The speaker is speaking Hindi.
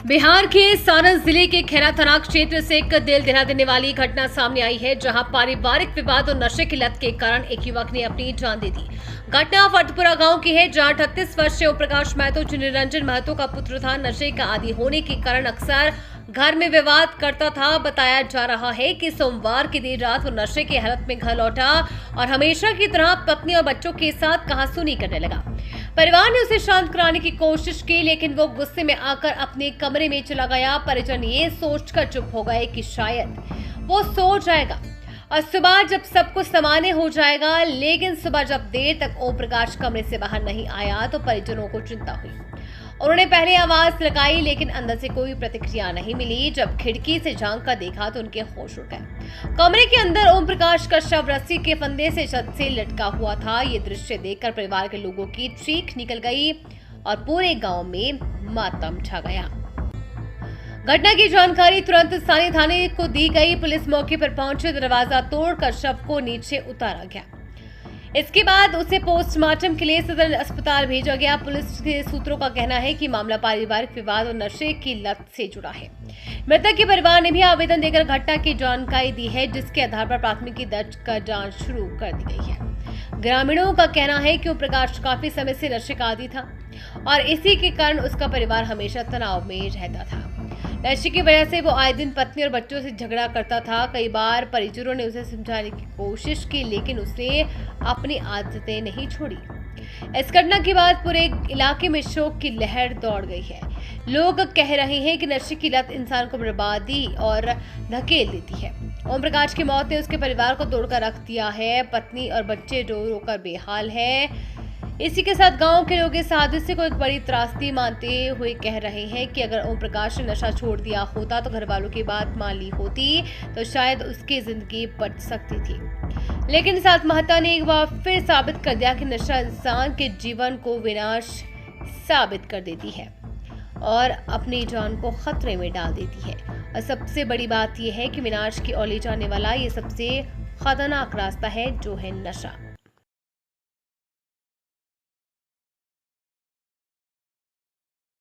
बिहार के सारण जिले के खैरा थाना क्षेत्र से एक दिल दहला देने वाली घटना सामने आई है, जहां पारिवारिक विवाद और नशे की लत के कारण एक युवक ने अपनी जान दे दी। घटना फतपुरा गांव की है, जहां 38 वर्षीय ओम प्रकाश महतो जो निरंजन महतो का पुत्र था, नशे का आदी होने के कारण अक्सर घर में विवाद करता था। बताया जा रहा है कि सोमवार की देर रात वो नशे की हालत में घर लौटा और हमेशा की तरह पत्नी और बच्चों के साथ कहासुनी करने लगा। परिवार ने उसे शांत कराने की कोशिश की, लेकिन वो गुस्से में आकर अपने कमरे में चला गया। परिजन ये सोचकर चुप हो गए कि शायद वो सो जाएगा और सुबह जब सब कुछ सामान्य हो जाएगा। लेकिन सुबह जब देर तक ओम प्रकाश कमरे से बाहर नहीं आया तो परिजनों को चिंता हुई। उन्होंने पहले आवाज लगाई, लेकिन अंदर से कोई प्रतिक्रिया नहीं मिली। जब खिड़की से झांक कर देखा तो उनके होश उड़ गए। कमरे के अंदर ओम प्रकाश का शव रस्सी के फंदे से छत से लटका हुआ था। ये दृश्य देखकर परिवार के लोगों की चीख निकल गई और पूरे गांव में मातम छा गया। घटना की जानकारी तुरंत स्थानीय थाने को दी गई। पुलिस मौके पर पहुंचे, दरवाजा तोड़कर शव को नीचे उतारा गया। इसके बाद उसे पोस्टमार्टम के लिए सदर अस्पताल भेजा गया। पुलिस के सूत्रों का कहना है कि मामला पारिवारिक विवाद और नशे की लत से जुड़ा है। मृतक के परिवार ने भी आवेदन देकर घटना की जानकारी दी है, जिसके आधार पर प्राथमिकी दर्ज कर जांच शुरू कर दी गई है। ग्रामीणों का कहना है कि ओम प्रकाश काफी समय से नशे का आदी था और इसी के कारण उसका परिवार हमेशा तनाव में रहता था। नशे की वजह से वो आए दिन पत्नी और बच्चों से झगड़ा करता था। कई बार परिजनों ने उसे समझाने की कोशिश की, लेकिन उसने अपनी आदतें नहीं छोड़ी। इस घटना के बाद पूरे इलाके में शोक की लहर दौड़ गई है। लोग कह रहे हैं कि नशे की लत इंसान को बर्बादी और धकेल देती है। ओम प्रकाश की मौत ने उसके परिवार को तोड़कर रख दिया है। पत्नी और बच्चे रो रो कर बेहाल है। इसी के साथ गांव के लोग इस हादसे को एक बड़ी त्रासदी मानते हुए कह रहे हैं कि अगर ओम प्रकाश ने नशा छोड़ दिया होता तो घर वालों की बात मान ली होती तो शायद उसकी जिंदगी बच सकती थी। लेकिन इस आत्महत्या ने एक बार फिर साबित कर दिया कि नशा इंसान के जीवन को विनाश साबित कर देती है और अपनी जान को खतरे में डाल देती है। और सबसे बड़ी बात यह है कि विनाश की ओर ले जाने वाला ये सबसे खतरनाक रास्ता है, जो है नशा।